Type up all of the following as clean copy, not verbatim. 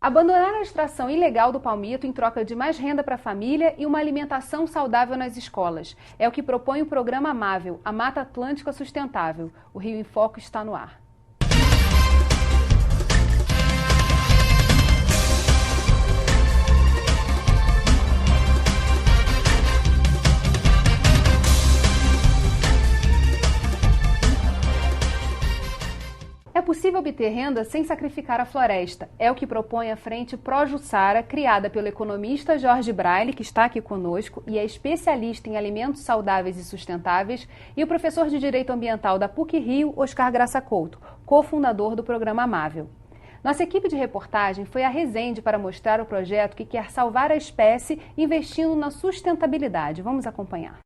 Abandonar a extração ilegal do palmito em troca de mais renda para a família e uma alimentação saudável nas escolas. É o que propõe o programa Amável, a Mata Atlântica Sustentável. O Rio em Foco está no ar. É possível obter renda sem sacrificar a floresta. É o que propõe a Frente Pró-Jussara, criada pelo economista Jorge Braille, que está aqui conosco e é especialista em alimentos saudáveis e sustentáveis, e o professor de Direito Ambiental da PUC-Rio, Oscar Graça Couto, cofundador do programa Amável. Nossa equipe de reportagem foi a Resende para mostrar o projeto que quer salvar a espécie investindo na sustentabilidade. Vamos acompanhar.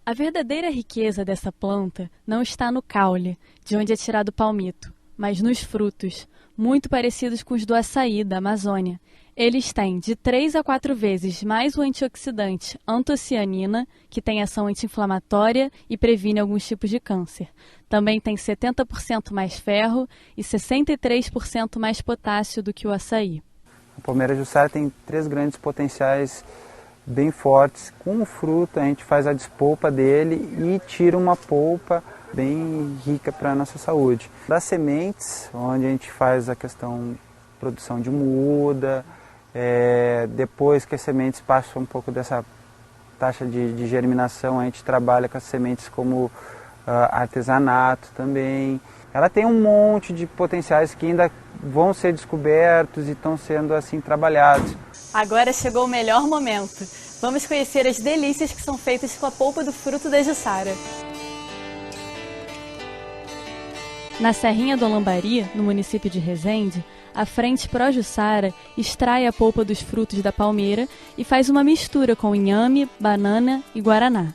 A verdadeira riqueza dessa planta não está no caule, de onde é tirado o palmito, mas nos frutos, muito parecidos com os do açaí da Amazônia. Eles têm de 3 a 4 vezes mais o antioxidante antocianina, que tem ação anti-inflamatória e previne alguns tipos de câncer. Também tem 70% mais ferro e 63% mais potássio do que o açaí. A palmeira jussara tem 3 grandes potenciais bem fortes. Com o fruto a gente faz a despolpa dele e tira uma polpa bem rica para a nossa saúde. Das sementes, onde a gente faz a questão produção de muda, depois que as sementes passam um pouco dessa taxa de germinação, a gente trabalha com as sementes como artesanato também. Ela tem um monte de potenciais que ainda vão ser descobertos e estão sendo assim trabalhados. Agora chegou o melhor momento. Vamos conhecer as delícias que são feitas com a polpa do fruto da jussara. Na Serrinha do Alambari, no município de Resende, a Frente Pró-Jussara extrai a polpa dos frutos da palmeira e faz uma mistura com inhame, banana e guaraná.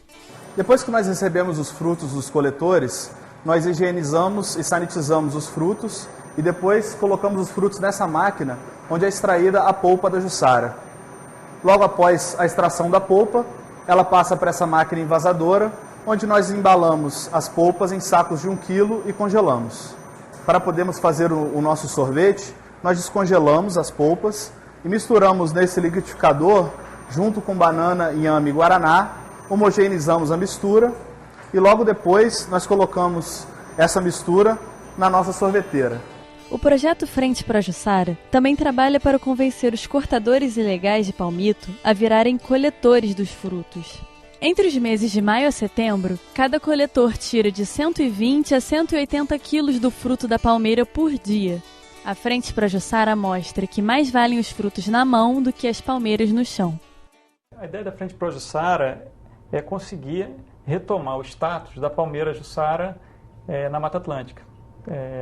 Depois que nós recebemos os frutos dos coletores, nós higienizamos e sanitizamos os frutos e depois colocamos os frutos nessa máquina onde é extraída a polpa da jussara. Logo após a extração da polpa, ela passa para essa máquina envasadora, onde nós embalamos as polpas em sacos de 1 kg e congelamos. Para podermos fazer o nosso sorvete, nós descongelamos as polpas e misturamos nesse liquidificador, junto com banana, inhame e guaraná, homogeneizamos a mistura e logo depois nós colocamos essa mistura na nossa sorveteira. O projeto Frente Pró-Jussara também trabalha para convencer os cortadores ilegais de palmito a virarem coletores dos frutos. Entre os meses de maio a setembro, cada coletor tira de 120 a 180 quilos do fruto da palmeira por dia. A Frente Pró-Jussara mostra que mais valem os frutos na mão do que as palmeiras no chão. A ideia da Frente Pró-Jussara é conseguir retomar o status da palmeira jussara na Mata Atlântica.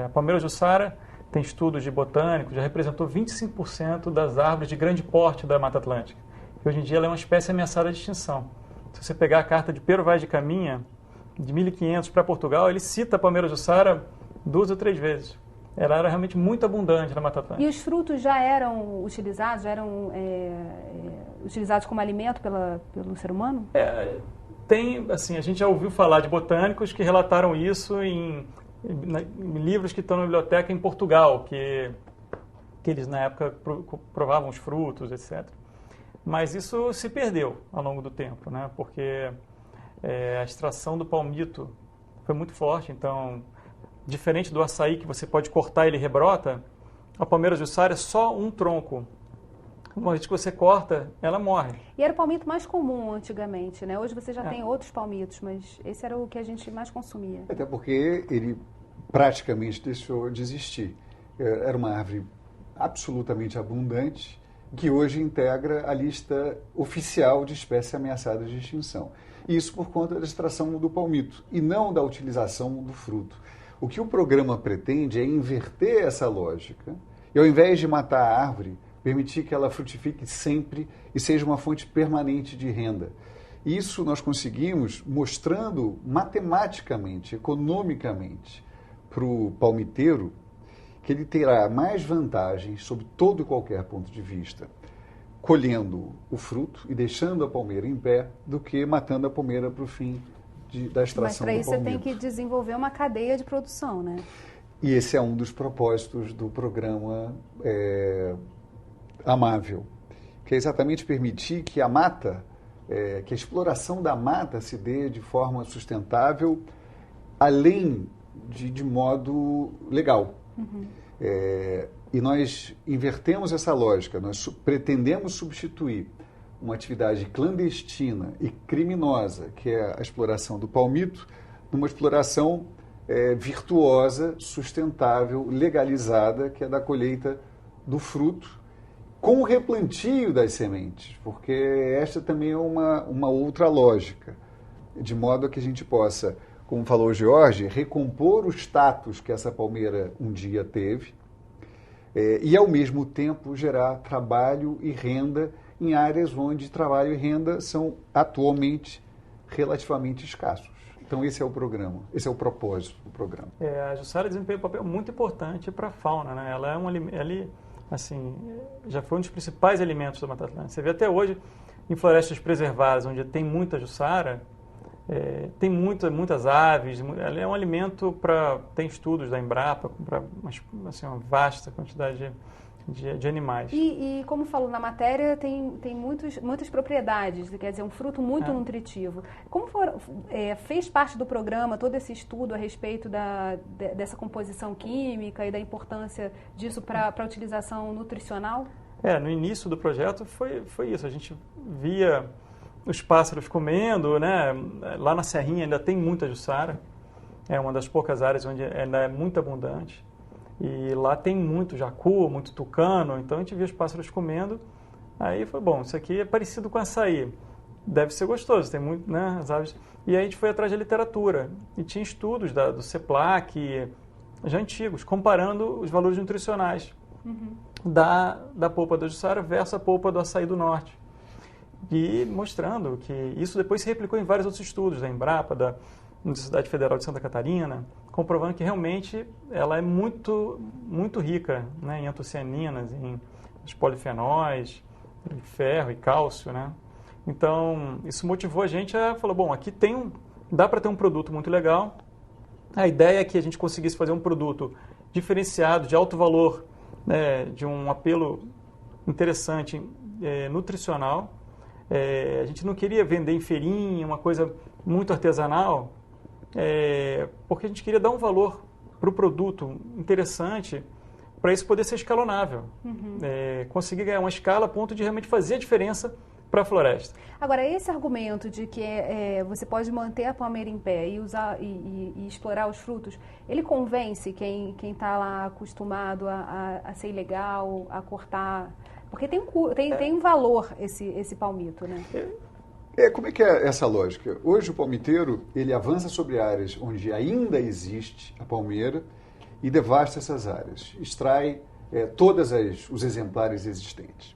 A palmeira jussara tem estudos de botânicos, já representou 25% das árvores de grande porte da Mata Atlântica. E hoje em dia ela é uma espécie ameaçada de extinção. Se você pegar a carta de Pero Vaz de Caminha, de 1500 para Portugal, ele cita a palmeira jussara 2 ou 3 vezes. Ela era realmente muito abundante na Mata Atlântica. E os frutos já eram utilizados, utilizados como alimento pelo ser humano? A gente já ouviu falar de botânicos que relataram isso em livros que estão na biblioteca em Portugal, que eles na época provavam os frutos, etc. Mas isso se perdeu ao longo do tempo, né? Porque a extração do palmito foi muito forte, então, diferente do açaí que você pode cortar e ele rebrota, a palmeira jussara é só um tronco. Uma vez que você corta, ela morre. E era o palmito mais comum antigamente, né? Hoje você já tem outros palmitos, mas esse era o que a gente mais consumia. Até porque ele praticamente deixou de existir. Era uma árvore absolutamente abundante, que hoje integra a lista oficial de espécies ameaçadas de extinção. Isso por conta da extração do palmito e não da utilização do fruto. O que o programa pretende é inverter essa lógica e, ao invés de matar a árvore, permitir que ela frutifique sempre e seja uma fonte permanente de renda. Isso nós conseguimos mostrando matematicamente, economicamente, para o palmiteiro, que ele terá mais vantagens sobre todo e qualquer ponto de vista, colhendo o fruto e deixando a palmeira em pé, do que matando a palmeira para o fim da extração do palmito. Mas para isso você tem que desenvolver uma cadeia de produção, né? E esse é um dos propósitos do programa Amável, que é exatamente permitir que a mata, que a exploração da mata se dê de forma sustentável, além de modo legal. Uhum. E nós invertemos essa lógica, nós pretendemos substituir uma atividade clandestina e criminosa, que é a exploração do palmito, numa exploração virtuosa, sustentável, legalizada, que é da colheita do fruto, com o replantio das sementes, porque esta também é uma outra lógica, de modo a que a gente possa, como falou o Jorge, recompor o status que essa palmeira um dia teve e, ao mesmo tempo, gerar trabalho e renda em áreas onde trabalho e renda são atualmente relativamente escassos. Então, esse é o programa, esse é o propósito do programa. A jussara desempenha um papel muito importante para a fauna, né? Ela é um alimento, assim, já foi um dos principais alimentos da Mata Atlântica. Você vê até hoje, em florestas preservadas, onde tem muita jussara, tem muitas aves, ela é um alimento para... Tem estudos da Embrapa para uma vasta quantidade de animais. E como falou na matéria, tem muitas propriedades, quer dizer, um fruto muito nutritivo. Como fez parte do programa todo esse estudo a respeito dessa composição química e da importância disso para a utilização nutricional? No início do projeto foi isso, a gente via os pássaros comendo, né? Lá na Serrinha ainda tem muita jussara, é uma das poucas áreas onde ainda é muito abundante. E lá tem muito jacu, muito tucano, então a gente via os pássaros comendo. Aí foi bom, isso aqui é parecido com açaí, deve ser gostoso, tem muito, né, as aves. E aí a gente foi atrás da literatura, e tinha estudos do CEPLAC, já antigos, comparando os valores nutricionais da polpa da jussara versus a polpa do açaí do norte. E mostrando que isso depois se replicou em vários outros estudos, da Embrapa, da Universidade Federal de Santa Catarina, comprovando que realmente ela é muito, muito rica, né, em antocianinas, em polifenóis, em ferro e cálcio, né? Então, isso motivou a gente a falar, bom, aqui dá para ter um produto muito legal. A ideia é que a gente conseguisse fazer um produto diferenciado, de alto valor, né, de um apelo interessante, nutricional. A gente não queria vender em feirinha, uma coisa muito artesanal, porque a gente queria dar um valor para o produto interessante, para isso poder ser escalonável. Conseguir ganhar uma escala a ponto de realmente fazer a diferença para a floresta. Agora, esse argumento de que você pode manter a palmeira em pé e usar e explorar os frutos, ele convence quem está lá acostumado a ser ilegal, a cortar... Porque tem um valor esse palmito, né? Como é que é essa lógica? Hoje o palmiteiro, ele avança sobre áreas onde ainda existe a palmeira e devasta essas áreas, extrai todos os exemplares existentes.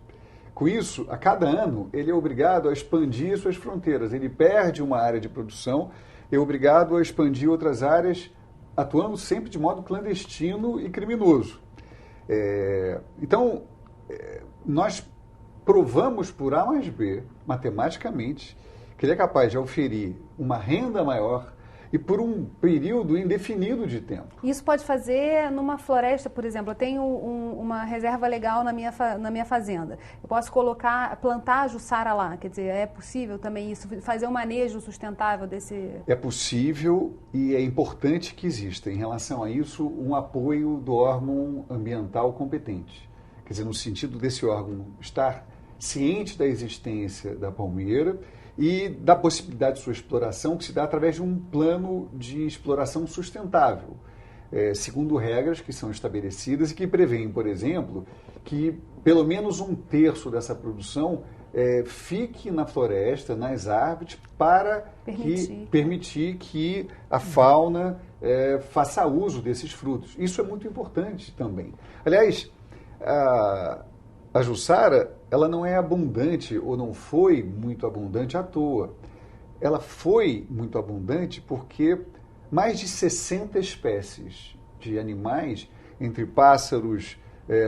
Com isso, a cada ano, ele é obrigado a expandir suas fronteiras. Ele perde uma área de produção, é obrigado a expandir outras áreas, atuando sempre de modo clandestino e criminoso. Então, nós provamos por A mais B, matematicamente, que ele é capaz de oferir uma renda maior e por um período indefinido de tempo. Isso pode fazer numa floresta, por exemplo. Eu tenho uma reserva legal na minha fazenda. Eu posso plantar a jussara lá. Quer dizer, é possível também isso, fazer um manejo sustentável desse... É possível e é importante que exista, em relação a isso, um apoio do órgão ambiental competente. Quer dizer, no sentido desse órgão estar ciente da existência da palmeira e da possibilidade de sua exploração, que se dá através de um plano de exploração sustentável, segundo regras que são estabelecidas e que prevêem, por exemplo, que pelo menos 1/3 dessa produção fique na floresta, nas árvores, para permitir que a fauna faça uso desses frutos. Isso é muito importante também. Aliás, a jussara, ela não é abundante ou não foi muito abundante à toa. Ela foi muito abundante porque mais de 60 espécies de animais, entre pássaros,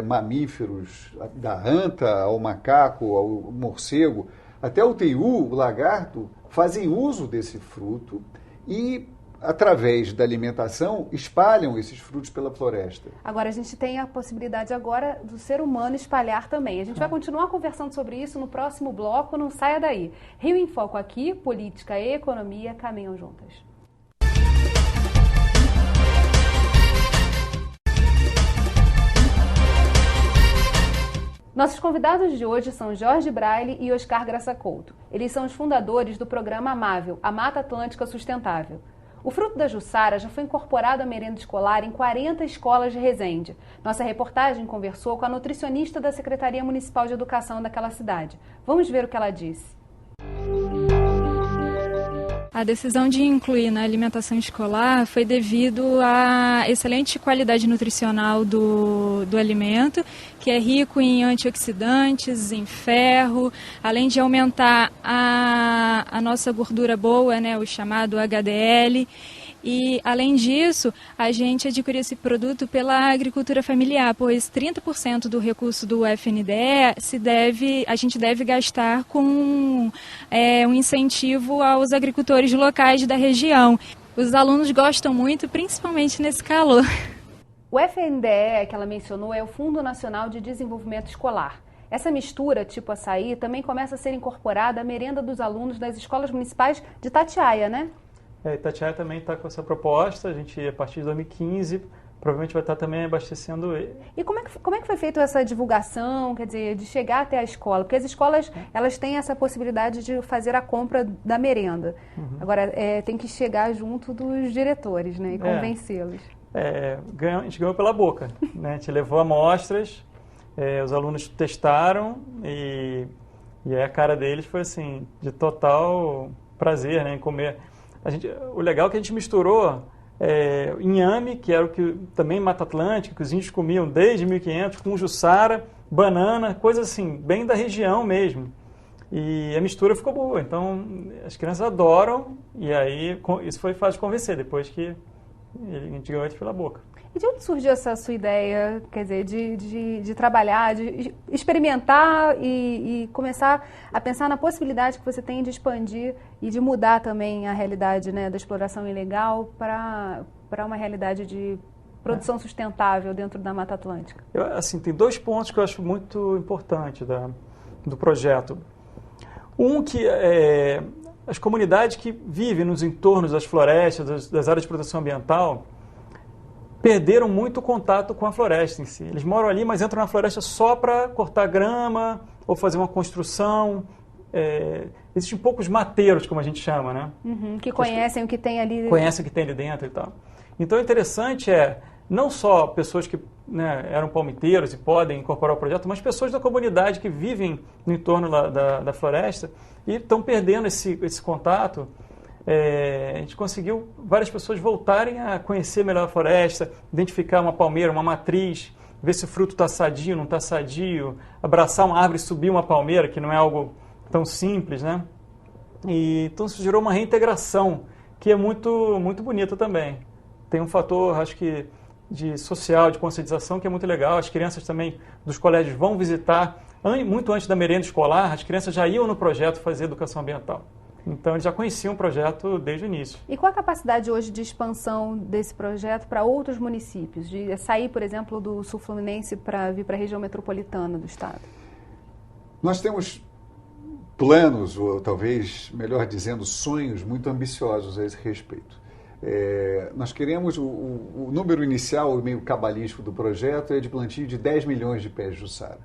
mamíferos, da anta ao macaco, ao morcego, até o teiu, o lagarto, fazem uso desse fruto e através da alimentação, espalham esses frutos pela floresta. Agora, a gente tem a possibilidade agora do ser humano espalhar também. A gente vai continuar conversando sobre isso no próximo bloco, não saia daí. Rio em Foco aqui, política e economia caminham juntas. Nossos convidados de hoje são Jorge Braille e Oscar Graça Couto. Eles são os fundadores do programa Amável, a Mata Atlântica Sustentável. O fruto da Jussara já foi incorporado à merenda escolar em 40 escolas de Resende. Nossa reportagem conversou com a nutricionista da Secretaria Municipal de Educação daquela cidade. Vamos ver o que ela disse. A decisão de incluir na alimentação escolar foi devido à excelente qualidade nutricional do alimento, que é rico em antioxidantes, em ferro, além de aumentar a nossa gordura boa, né, o chamado HDL. E, além disso, a gente adquiriu esse produto pela agricultura familiar, pois 30% do recurso do FNDE a gente deve gastar com um incentivo aos agricultores locais da região. Os alunos gostam muito, principalmente nesse calor. O FNDE que ela mencionou é o Fundo Nacional de Desenvolvimento Escolar. Essa mistura, tipo açaí, também começa a ser incorporada à merenda dos alunos das escolas municipais de Itatiaia, né? Itatiaia também está com essa proposta, a gente, a partir de 2015, provavelmente vai estar também abastecendo ele. E como é que foi feita essa divulgação, quer dizer, de chegar até a escola? Porque as escolas, elas têm essa possibilidade de fazer a compra da merenda. Agora, tem que chegar junto dos diretores, né, e convencê-los. A gente ganhou pela boca, né? A gente levou amostras, os alunos testaram e a cara deles foi assim, de total prazer, né, em comer. O legal é que a gente misturou inhame, que era o que também Mata Atlântica, que os índios comiam desde 1500, com jussara, banana, coisa assim, bem da região mesmo. E a mistura ficou boa, então as crianças adoram, e aí isso foi fácil de convencer, depois que a gente ganhou pela boca. E de onde surgiu essa sua ideia, quer dizer, de trabalhar, de experimentar e começar a pensar na possibilidade que você tem de expandir e de mudar também a realidade, né, da exploração ilegal para uma realidade de produção sustentável dentro da Mata Atlântica? Tem dois pontos que eu acho muito importantes do projeto. Um que as comunidades que vivem nos entornos das florestas, das áreas de proteção ambiental, perderam muito o contato com a floresta em si. Eles moram ali, mas entram na floresta só para cortar grama ou fazer uma construção. Existem poucos mateiros, como a gente chama, né? Que conhecem o que tem ali. Conhecem o que tem ali dentro e tal. Então, o interessante não só pessoas que, né, eram palmiteiros e podem incorporar o projeto, mas pessoas da comunidade que vivem no entorno da floresta e estão perdendo esse contato. A gente conseguiu várias pessoas voltarem a conhecer melhor a floresta, identificar uma palmeira, uma matriz, ver se o fruto está sadio, não está sadio, abraçar uma árvore e subir uma palmeira, que não é algo tão simples, né? Então isso gerou uma reintegração, que é muito, muito bonita também. Tem um fator, acho que, social, de conscientização, que é muito legal. As crianças também dos colégios vão visitar, muito antes da merenda escolar, as crianças já iam no projeto fazer educação ambiental. Então, eles já conheciam o projeto desde o início. E qual a capacidade hoje de expansão desse projeto para outros municípios? De sair, por exemplo, do sul fluminense para vir para a região metropolitana do estado? Nós temos planos, ou talvez, melhor dizendo, sonhos muito ambiciosos a esse respeito. Nós queremos, o número inicial, meio cabalístico do projeto, é de plantio de 10 milhões de pés de jussara.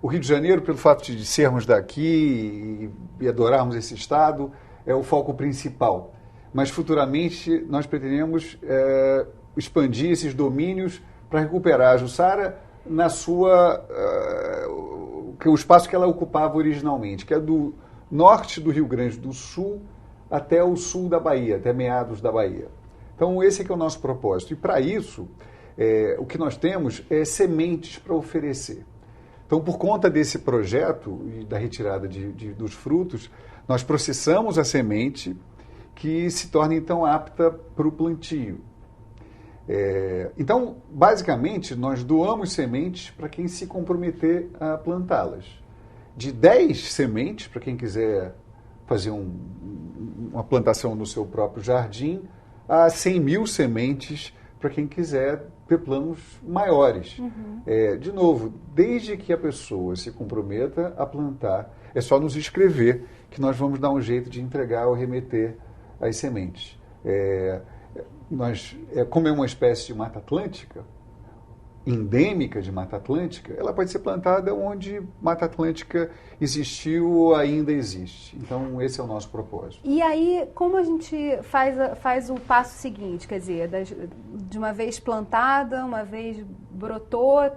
O Rio de Janeiro, pelo fato de sermos daqui e adorarmos esse estado, é o foco principal. Mas futuramente nós pretendemos expandir esses domínios para recuperar a jussara na o espaço que ela ocupava originalmente, que é do norte do Rio Grande do Sul até o sul da Bahia, até meados da Bahia. Então esse é que é o nosso propósito. E para isso, o que nós temos é sementes para oferecer. Então, por conta desse projeto e da retirada dos frutos, nós processamos a semente que se torna, então, apta para o plantio. Então, basicamente, nós doamos sementes para quem se comprometer a plantá-las. De 10 sementes, para quem quiser fazer uma plantação no seu próprio jardim, a 100 mil sementes para quem quiser ter planos maiores. De novo, desde que a pessoa se comprometa a plantar, é só nos escrever que nós vamos dar um jeito de entregar ou remeter as sementes. Como é uma espécie de Mata Atlântica, endêmica de Mata Atlântica, ela pode ser plantada onde Mata Atlântica existiu ou ainda existe. Então, esse é o nosso propósito. E aí, como a gente faz o passo seguinte? Quer dizer, de uma vez plantada, uma vez brotou,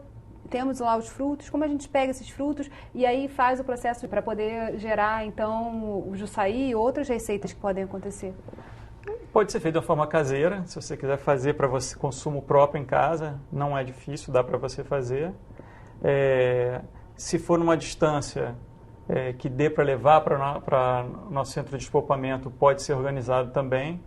temos lá os frutos, como a gente pega esses frutos e aí faz o processo para poder gerar, então, o Jussaí e outras receitas que podem acontecer? Pode ser feito de uma forma caseira, se você quiser fazer para você consumo próprio em casa, não é difícil, dá para você fazer. Se for numa distância que dê para levar para o nosso centro de despolpamento, pode ser organizado também.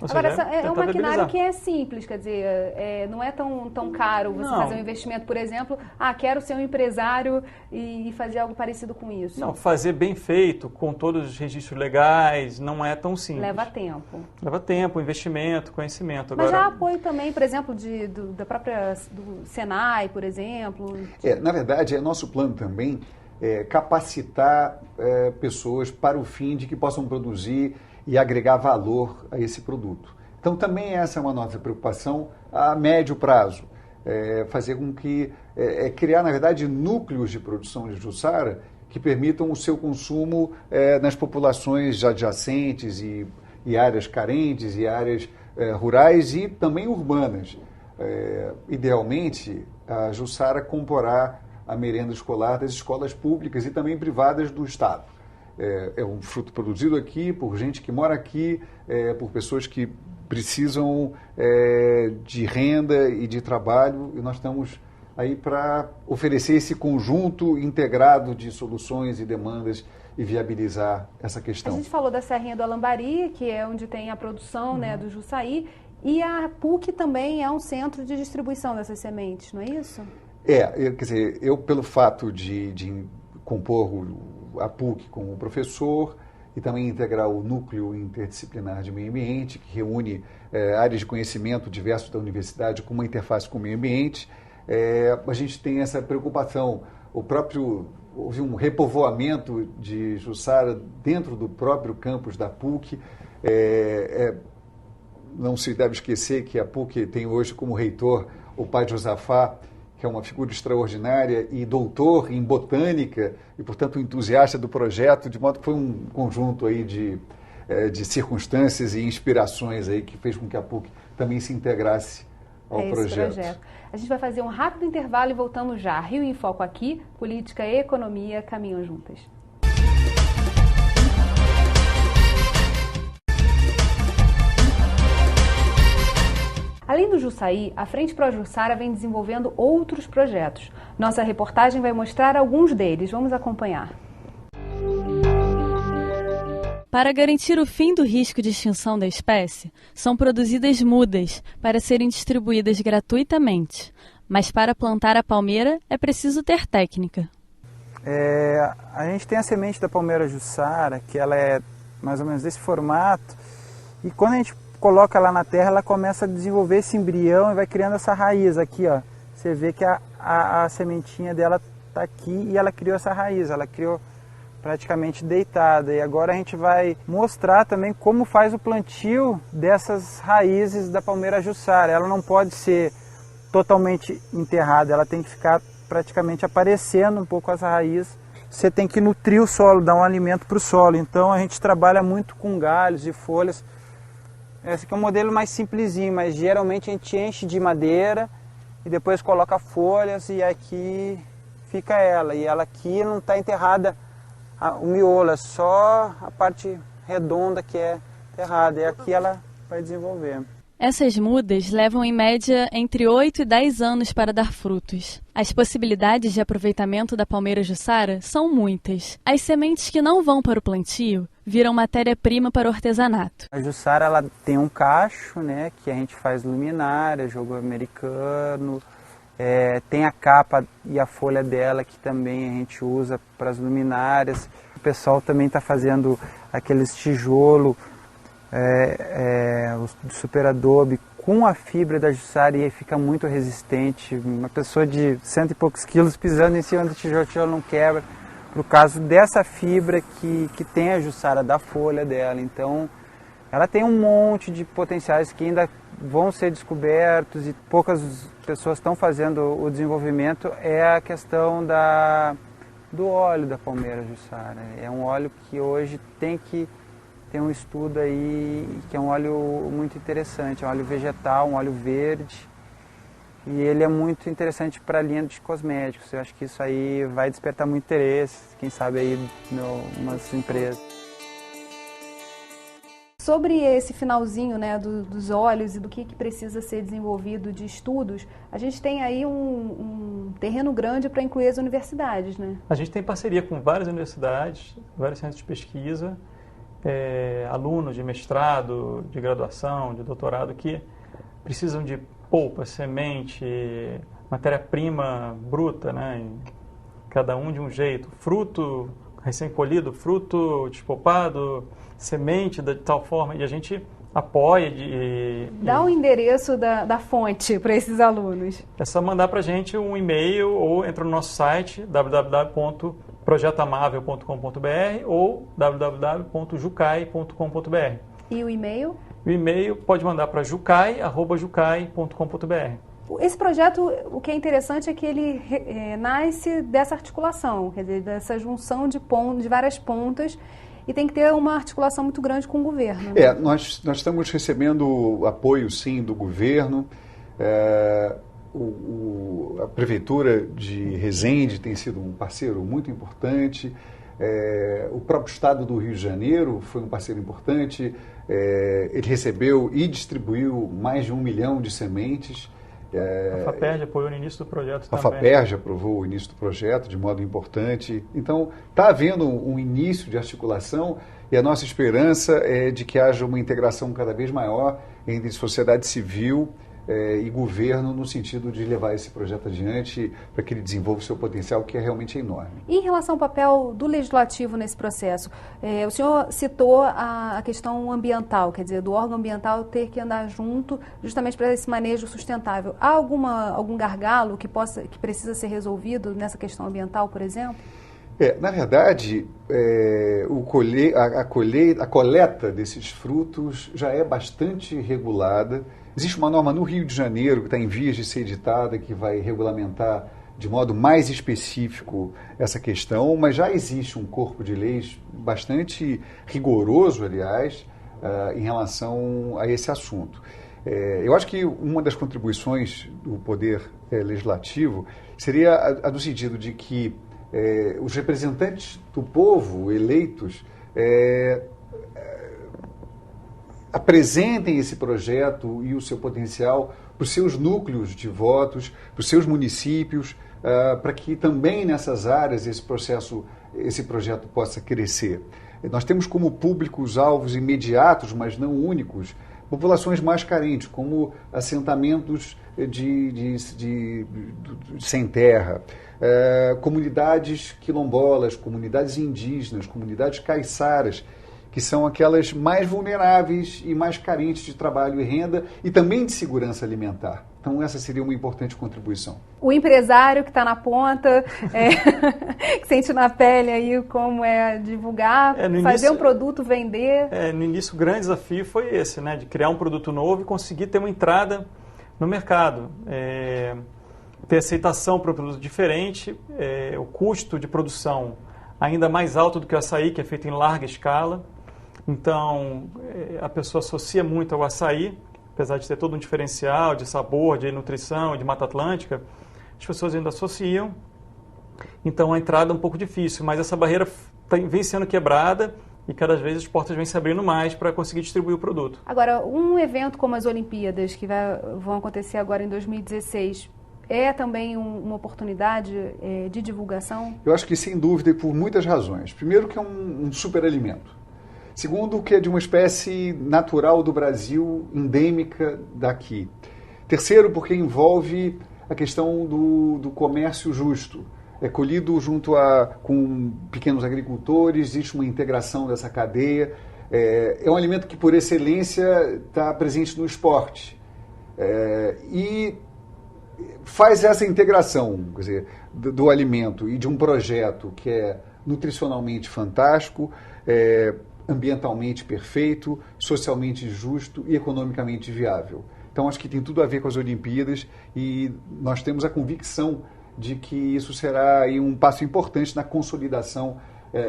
Agora, é um maquinário que é simples, quer dizer, não é tão caro você fazer um investimento, por exemplo, quero ser um empresário e fazer algo parecido com isso. Não, fazer bem feito, com todos os registros legais, não é tão simples. Leva tempo. Leva tempo, investimento, conhecimento. Mas já há apoio também, por exemplo, do Senai, por exemplo? Na verdade, nosso plano também capacitar pessoas para o fim de que possam produzir e agregar valor a esse produto. Então, também essa é uma nossa preocupação a médio prazo. Fazer com que, criar, na verdade, núcleos de produção de jussara que permitam o seu consumo nas populações adjacentes e áreas carentes e áreas rurais e também urbanas. Idealmente, a jussara comporá a merenda escolar das escolas públicas e também privadas do Estado. É um fruto produzido aqui, por gente que mora aqui, por pessoas que precisam de renda e de trabalho, e nós estamos aí para oferecer esse conjunto integrado de soluções e demandas e viabilizar essa questão. A gente falou da Serrinha do Alambari, que é onde tem a produção do Jussaí, e a PUC também é um centro de distribuição dessas sementes, não é isso? Quer dizer, eu pelo fato de compor a PUC como professor e também integrar o núcleo interdisciplinar de meio ambiente, que reúne áreas de conhecimento diversos da universidade com uma interface com o meio ambiente, a gente tem essa preocupação. Houve um repovoamento de jussara dentro do próprio campus da PUC. Não se deve esquecer que a PUC tem hoje como reitor o Padre Josafá, que é uma figura extraordinária e doutor em botânica e, portanto, entusiasta do projeto, de modo que foi um conjunto aí de circunstâncias e inspirações aí que fez com que a PUC também se integrasse ao projeto. A gente vai fazer um rápido intervalo e voltamos já. Rio em Foco aqui, política e economia caminham juntas. Além do Jussaí, a Frente Pro Jussara vem desenvolvendo outros projetos. Nossa reportagem vai mostrar alguns deles. Vamos acompanhar. Para garantir o fim do risco de extinção da espécie, são produzidas mudas para serem distribuídas gratuitamente. Mas para plantar a palmeira é preciso ter técnica. A gente tem a semente da palmeira jussara, que ela é mais ou menos desse formato, e quando a gente coloca ela na terra, ela começa a desenvolver esse embrião e vai criando essa raiz aqui, ó. Você vê que a sementinha dela está aqui e ela criou essa raiz, ela criou praticamente deitada. E agora a gente vai mostrar também como faz o plantio dessas raízes da palmeira jussara. Ela não pode ser totalmente enterrada, ela tem que ficar praticamente aparecendo um pouco as raízes. Você tem que nutrir o solo, dar um alimento para o solo. Então a gente trabalha muito com galhos e folhas. Esse aqui é um modelo mais simplesinho, mas geralmente a gente enche de madeira e depois coloca folhas e aqui fica ela. E ela aqui não está enterrada o miolo, é só a parte redonda que é enterrada. E aqui ela vai desenvolver. Essas mudas levam em média entre 8 e 10 anos para dar frutos. As possibilidades de aproveitamento da palmeira jussara são muitas. As sementes que não vão para o plantio viram matéria-prima para o artesanato. A jussara ela tem um cacho, né, que a gente faz luminária, jogo americano. Tem a capa e a folha dela que também a gente usa para as luminárias. O pessoal também está fazendo aqueles tijolo o Super Adobe com a fibra da Jussara e fica muito resistente. Uma pessoa de 100 e poucos quilos pisando em cima do tijolo não quebra, por causa dessa fibra que tem a Jussara, da folha dela. Então, ela tem um monte de potenciais que ainda vão ser descobertos e poucas pessoas estão fazendo o desenvolvimento. É a questão do óleo da palmeira Jussara. É um óleo que hoje tem um estudo aí, que é um óleo muito interessante, é um óleo vegetal, um óleo verde, e ele é muito interessante para a linha de cosméticos. Eu acho que isso aí vai despertar muito interesse, quem sabe aí umas empresas. Sobre esse finalzinho, né, dos óleos e do que precisa ser desenvolvido de estudos, a gente tem aí um terreno grande para incluir as universidades, né? A gente tem parceria com várias universidades, vários centros de pesquisa, alunos de mestrado, de graduação, de doutorado, que precisam de polpa, semente, matéria-prima bruta, né, cada um de um jeito, fruto recém-colhido, fruto despolpado, semente de tal forma, e a gente apoia. Dá o endereço da fonte para esses alunos. É só mandar para a gente um e-mail ou entra no nosso site www.projetoamável.com.br ou www.jucai.com.br. E o e-mail? O e-mail pode mandar para jucai@jucai.com.br. Esse projeto, o que é interessante é que ele nasce dessa articulação, quer dizer, dessa junção de várias pontas, e tem que ter uma articulação muito grande com o governo. Né? Nós estamos recebendo apoio, sim, do governo. A Prefeitura de Resende tem sido um parceiro muito importante. O próprio Estado do Rio de Janeiro foi um parceiro importante. Ele recebeu e distribuiu mais de 1 milhão de sementes. A FAPERJ apoiou no início do projeto também. A FAPERJ aprovou o início do projeto de modo importante. Então, está havendo um início de articulação e a nossa esperança é de que haja uma integração cada vez maior entre sociedade civil e governo no sentido de levar esse projeto adiante para que ele desenvolva o seu potencial, que é realmente enorme. E em relação ao papel do legislativo nesse processo, o senhor citou a questão ambiental, quer dizer, do órgão ambiental ter que andar junto justamente para esse manejo sustentável. Há algum gargalo que precisa ser resolvido nessa questão ambiental, por exemplo? Na verdade, a coleta desses frutos já é bastante regulada. Existe uma norma no Rio de Janeiro que está em vias de ser editada, que vai regulamentar de modo mais específico essa questão, mas já existe um corpo de leis bastante rigoroso, aliás, em relação a esse assunto. Eu acho que uma das contribuições do Poder Legislativo seria a do sentido de que os representantes do povo eleitos apresentem esse projeto e o seu potencial para os seus núcleos de votos, para os seus municípios, para que também nessas áreas esse projeto possa crescer. Nós temos como públicos-alvos imediatos, mas não únicos, populações mais carentes, como assentamentos sem terra, comunidades quilombolas, comunidades indígenas, comunidades caiçaras, que são aquelas mais vulneráveis e mais carentes de trabalho e renda e também de segurança alimentar. Então, essa seria uma importante contribuição. O empresário que está na ponta, que sente na pele aí como é divulgar, fazer um produto, vender. No início, o grande desafio foi esse, né, de criar um produto novo e conseguir ter uma entrada no mercado. Ter aceitação para um produto diferente, o custo de produção ainda mais alto do que o açaí, que é feito em larga escala. Então, a pessoa associa muito ao açaí, apesar de ter todo um diferencial de sabor, de nutrição, de Mata Atlântica, as pessoas ainda associam. Então, a entrada é um pouco difícil, mas essa barreira vem sendo quebrada e cada vez as portas vêm se abrindo mais para conseguir distribuir o produto. Agora, um evento como as Olimpíadas, que vão acontecer agora em 2016, é também uma oportunidade de divulgação? Eu acho que sem dúvida e por muitas razões. Primeiro, que é um superalimento. Segundo, que é de uma espécie natural do Brasil, endêmica daqui. Terceiro, porque envolve a questão do comércio justo. É colhido junto com pequenos agricultores, existe uma integração dessa cadeia. É um alimento que, por excelência, está presente no esporte. E faz essa integração, quer dizer, do alimento e de um projeto que é nutricionalmente fantástico, ambientalmente perfeito, socialmente justo e economicamente viável. Então, acho que tem tudo a ver com as Olimpíadas e nós temos a convicção de que isso será aí um passo importante na consolidação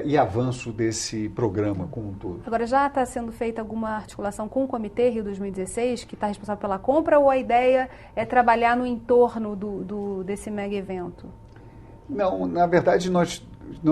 e avanço desse programa como um todo. Agora, já está sendo feita alguma articulação com o Comitê Rio 2016, que está responsável pela compra, ou a ideia é trabalhar no entorno desse mega evento? Não, na verdade, nós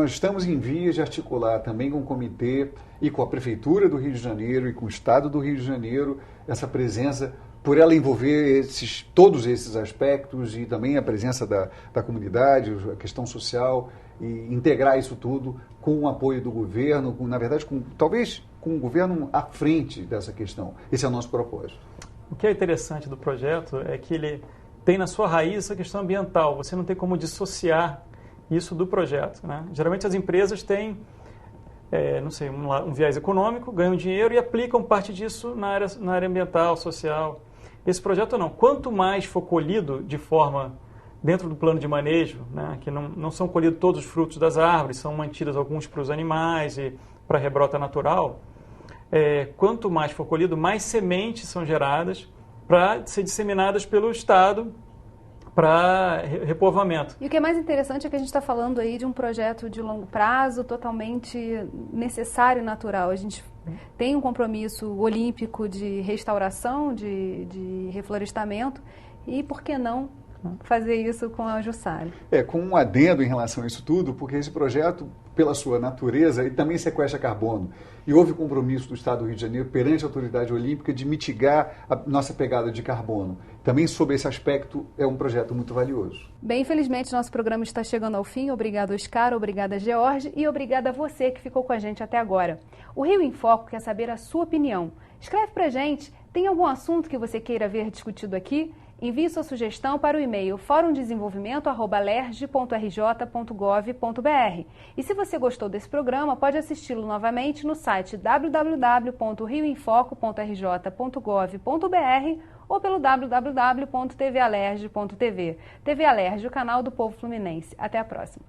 estamos em vias de articular também com o Comitê e com a Prefeitura do Rio de Janeiro e com o Estado do Rio de Janeiro essa presença, por ela envolver todos esses aspectos e também a presença da comunidade, a questão social, e integrar isso tudo com o apoio do governo, talvez com o governo à frente dessa questão. Esse é o nosso propósito. O que é interessante do projeto é que ele tem na sua raiz essa questão ambiental. Você não tem como dissociar isso do projeto, né? Geralmente as empresas têm, um viés econômico, ganham dinheiro e aplicam parte disso na área ambiental, social. Esse projeto não. Quanto mais for colhido de forma dentro do plano de manejo, né, que não são colhidos todos os frutos das árvores, são mantidos alguns para os animais e para a rebrota natural, quanto mais for colhido, mais sementes são geradas para ser disseminadas pelo Estado para repovoamento. E o que é mais interessante é que a gente está falando aí de um projeto de longo prazo, totalmente necessário e natural. A gente tem um compromisso olímpico de restauração, de reflorestamento, e por que não fazer isso com a Jussara? Com um adendo em relação a isso tudo, porque esse projeto, pela sua natureza, ele também sequestra carbono. E houve compromisso do Estado do Rio de Janeiro perante a autoridade olímpica de mitigar a nossa pegada de carbono. Também, sob esse aspecto, é um projeto muito valioso. Bem, infelizmente, nosso programa está chegando ao fim. Obrigada, Oscar, obrigada, George, e obrigada a você que ficou com a gente até agora. O Rio em Foco quer saber a sua opinião. Escreve pra gente. Tem algum assunto que você queira ver discutido aqui? Envie sua sugestão para o e-mail forumdesenvolvimento@lerj.rj.gov.br. E se você gostou desse programa, pode assisti-lo novamente no site www.rioemfoco.rj.gov.br ou pelo www.tvalerj.tv. TV Alerj, o canal do povo fluminense. Até a próxima.